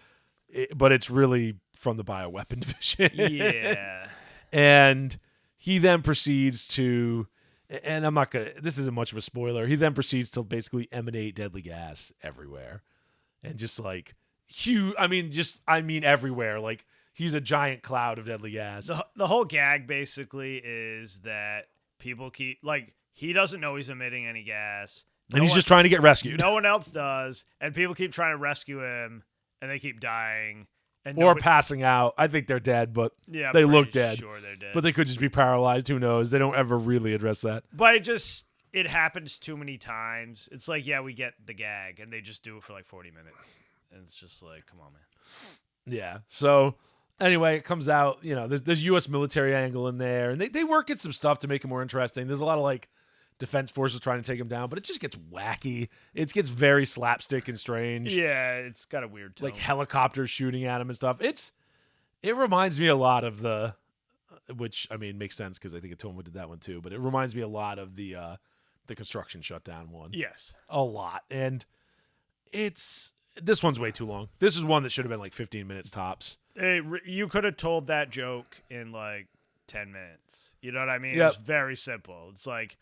But it's really from the bioweapon division. Yeah. And he then proceeds to, and I'm not going to, this isn't much of a spoiler. He then proceeds to basically emanate deadly gas everywhere. And just like huge, I mean everywhere. Like, he's a giant cloud of deadly gas. The whole gag basically is that people keep, like, he doesn't know he's emitting any gas. And he's just trying to get rescued. No one else does. And people keep trying to rescue him, and they keep dying. Or passing out. I think they're dead, but they look dead. Sure they're dead. But they could just be paralyzed. Who knows? They don't ever really address that. But it happens too many times. It's like, yeah, we get the gag, and they just do it for like 40 minutes. And it's just like, come on, man. Yeah. So... Anyway, it comes out, there's U.S. military angle in there, and they work at some stuff to make it more interesting. There's a lot of, like, defense forces trying to take him down, but it just gets wacky. It gets very slapstick and strange. Yeah, it's got a weird tone. Like, helicopters shooting at him and stuff. It reminds me a lot of which, I mean, makes sense because I think Atomo did that one too, but it reminds me a lot of the construction shutdown one. Yes. A lot. And this one's way too long. This is one that should have been like 15 minutes tops. You could have told that joke in like 10 minutes. You know what I mean? Yep. It's very simple. It's like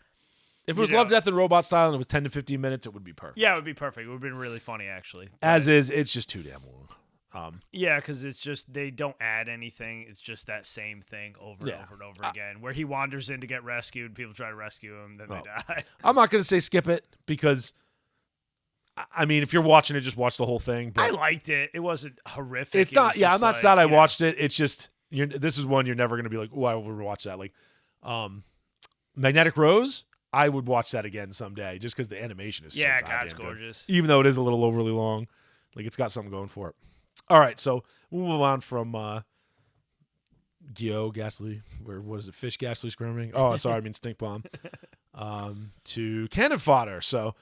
If it was Love, Death, and Robot style and it was 10 to 15 minutes, it would be perfect. Yeah, it would be perfect. It would have been really funny, actually. As is, it's just too damn long. Yeah, because it's just they don't add anything. It's just that same thing over and over and over again, where he wanders in to get rescued, people try to rescue him, then they die. I'm not going to say skip it because, I mean, if you're watching it, just watch the whole thing. But I liked it. It wasn't horrific. It's not. Yeah, I'm not sad I watched it. It's just this is one you're never going to be like, oh, I will watch that. Like, Magnetic Rose, I would watch that again someday, just because the animation is so goddamn it's gorgeous. Good. Even though it is a little overly long, like it's got something going for it. All right, so we'll move on from Gyo Ghastly, what is it? Fish Ghastly Screaming. Oh, sorry, I mean Stink Bomb. To Cannon Fodder. So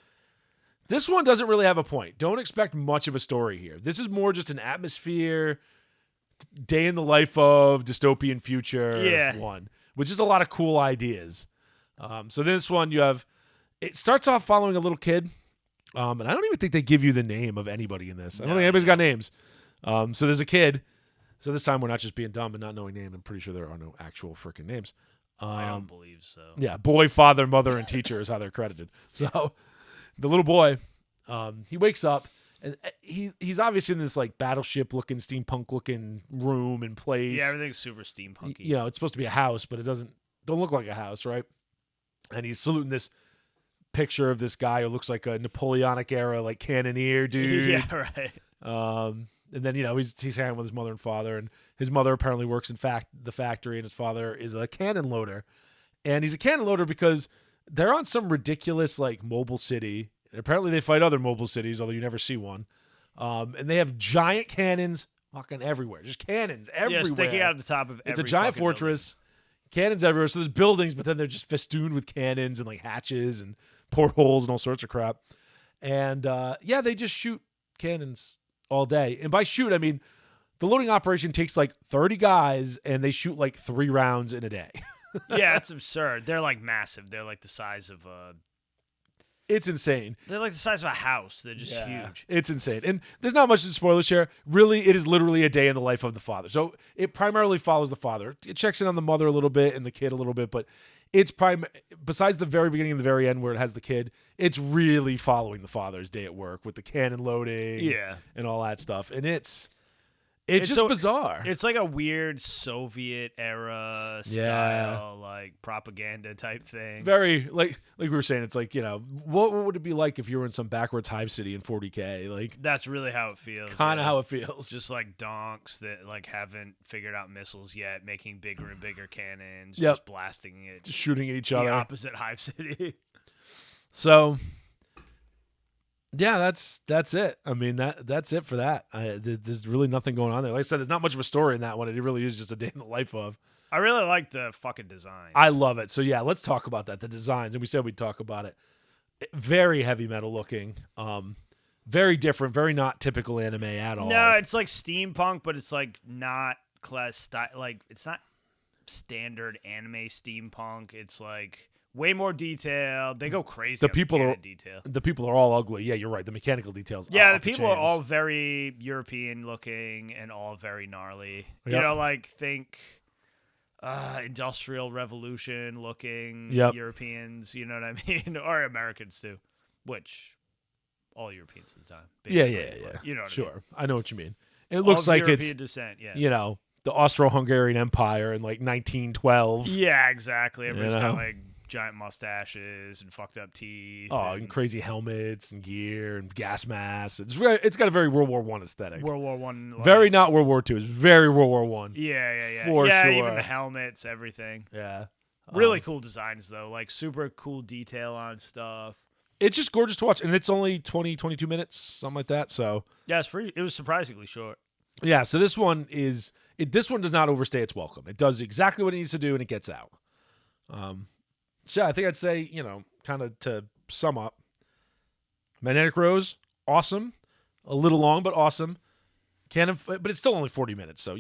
this one doesn't really have a point. Don't expect much of a story here. This is more just an atmosphere, day in the life of dystopian future one, with just a lot of cool ideas. So this one it starts off following a little kid, and I don't even think they give you the name of anybody in this. I don't think anybody's got names. So there's a kid. So this time we're not just being dumb and not knowing names. I'm pretty sure there are no actual freaking names. I don't believe so. Yeah, boy, father, mother, and teacher is how they're credited. So the little boy, he wakes up, and he's obviously in this like battleship-looking, steampunk-looking room and place. Yeah, everything's super steampunky. You know, it's supposed to be a house, but it don't look like a house, right? And he's saluting this picture of this guy who looks like a Napoleonic era like cannoneer dude. Yeah, right. And then he's hanging with his mother and father, and his mother apparently works in the factory, and his father is a cannon loader. And he's a cannon loader because they're on some ridiculous like mobile city, and apparently they fight other mobile cities, although you never see one. And they have giant cannons fucking everywhere, just cannons everywhere. Yeah, sticking out of the top of every. It's a giant fortress. Cannons everywhere. So there's buildings, but then they're just festooned with cannons and like hatches and portholes and all sorts of crap. And they just shoot cannons all day. And by shoot, I mean the loading operation takes like 30 guys and they shoot like 3 rounds in a day. Yeah, it's absurd. They're like massive. They're like the size of It's insane. They're like the size of a house. They're just huge. It's insane. And there's not much to spoilers here. Really, it is literally a day in the life of the father. So it primarily follows the father. It checks in on the mother a little bit and the kid a little bit, but it's besides the very beginning and the very end where it has the kid, it's really following the father's day at work with the cannon loading and all that stuff. And it's just bizarre. It's like a weird Soviet era style, like propaganda type thing. Very like we were saying. It's like what would it be like if you were in some backwards hive city in 40K? Like that's really how it feels. Kind of how it feels. Just like donks that like haven't figured out missiles yet, making bigger and bigger cannons, Yep. just blasting it, just shooting at each the other. opposite hive city. So. Yeah, that's it. I mean, that's it for that. There's really nothing going on there. Like I said, there's not much of a story in that one. It really is just a day in the life of. I really like the fucking design. I love it. So yeah, let's talk about that. The designs, and we said we'd talk about it. Very heavy metal looking. Very different. Very not typical anime at all. No, it's like steampunk, but it's like not class style. Like it's not standard anime steampunk. It's like. Way more detail. They go crazy. The people are all ugly. Yeah, you're right. The mechanical details. Yeah, the people are all very European looking and all very gnarly. Yep. You know, like think Industrial Revolution looking Europeans. You know what I mean, or Americans too, which all Europeans at the time. Yeah. You know what sure. I mean? I know what you mean. It looks like European it's descent. Yeah. The Austro-Hungarian Empire in like 1912. Yeah, exactly. Everybody's got like giant mustaches and fucked up teeth. Oh, and crazy helmets and gear and gas masks. It's got a very World War I aesthetic. World War I. Like, very not World War II. It's very World War I. Yeah. For sure. Even the helmets, everything. Yeah. Really cool designs, though. Like, super cool detail on stuff. It's just gorgeous to watch. And it's only 20, 22 minutes, something like that. So yeah, it was surprisingly short. Yeah, so this one this one does not overstay its welcome. It does exactly what it needs to do, and it gets out. So yeah, I think I'd say, kind of to sum up, Magnetic Rose, awesome. A little long, but awesome. But it's still only 40 minutes, so,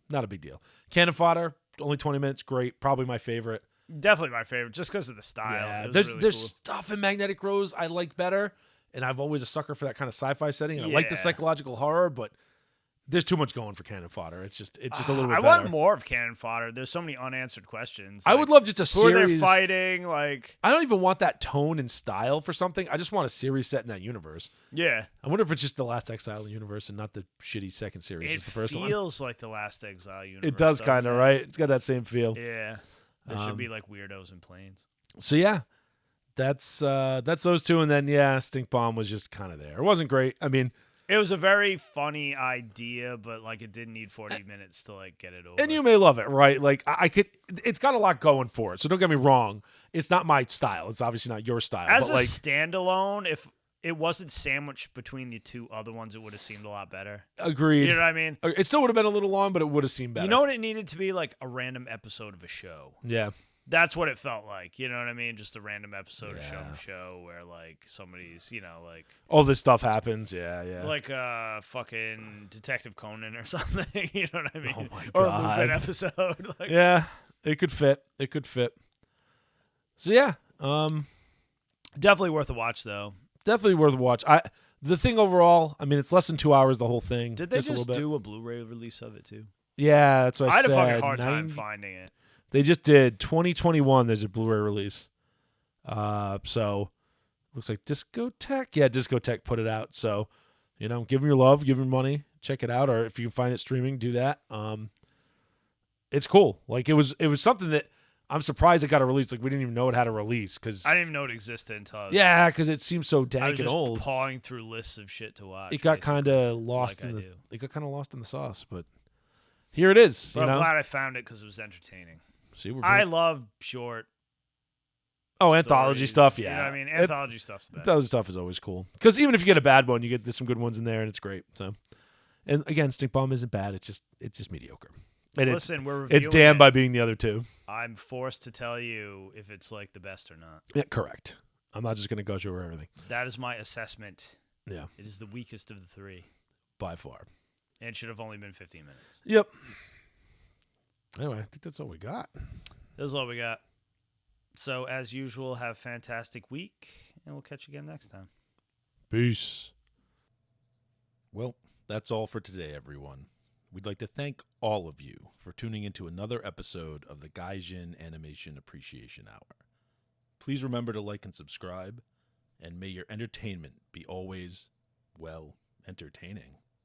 not a big deal. Cannon Fodder, only 20 minutes, great. Probably my favorite. Definitely my favorite, just because of the style. Yeah, there's really cool stuff in Magnetic Rose I like better, and I've always a sucker for that kind of sci-fi setting. I like the psychological horror, but there's too much going for cannon fodder. It's just a little bit I better. want more of cannon fodder. There's so many unanswered questions. I would love just a who series. are they fighting? Like, I don't even want that tone and style for something. I just want a series set in that universe. yeah. I wonder if it's just the Last Exile universe and not the shitty second series. It just the first one. feels like the Last Exile universe. It does kind of, it? right? It's got that same feel. Yeah. There should be like weirdos in planes. So yeah, that's those two, and then Stink Bomb was just kind of there. It wasn't great. I mean, It was a very funny idea, but like it didn't need 40 minutes to like get it over. and you may love it, right? Like I could. It's got a lot going for it. So don't get me wrong. It's not my style. It's obviously not your style. As but a like, standalone, if it wasn't sandwiched between the two other ones, it would have seemed a lot better. agreed. You know what I mean? It still would have been a little long, but it would have seemed better. You know what it needed to be? Like a random episode of a show. Yeah. That's what it felt like. You know what I mean? Just a random episode of Yeah. show where like somebody's, like All this stuff happens. Yeah. like fucking Detective Conan or something. You know what I mean? Oh my Or God. a Lupin episode. Like, Yeah. It could fit. So yeah. definitely worth a watch though. Definitely worth a watch. The thing overall, I mean, it's less than 2 hours, the whole thing. Did they just a just little bit. do a Blu-ray release of it too? Yeah, that's what I I had said. a fucking hard time finding it. They just did 2021. There's a Blu-ray release. So looks like Discotech. Yeah, Discotech put it out. So, give them your love, give them money, check it out, or if you can find it streaming, do that. It's cool. Like it was something that I'm surprised it got a release. Like we didn't even know it had a release because I didn't even know it existed until I was, because it seems so I dank was and just old. pawing through lists of shit to watch. It got basically, kind of lost like in I the. do. It got kind of lost in the sauce, but here it is. But I'm glad I found it because it was entertaining. See, we're I good. love short. Anthology stories. stuff. You Yeah, know what I mean? Anthology stuff's the best. Anthology stuff is always cool because even if you get a bad one, you get some good ones in there, and it's great. So, and again, Stink Bomb isn't bad. It's just mediocre. And Listen, we're reviewing it's damned it. by being the other two. I'm forced to tell you if it's like the best or not. Yeah, correct. I'm not just gonna go through everything. That is my assessment. Yeah, It is the weakest of the three, by far. and it should have only been 15 minutes. Yep. Anyway, I think that's all we got. This is all we got. So, as usual, have a fantastic week, and we'll catch you again next time. Peace. Well, that's all for today, everyone. We'd like to thank all of you for tuning into another episode of the Gaijin Animation Appreciation Hour. Please remember to like and subscribe, and may your entertainment be always, entertaining.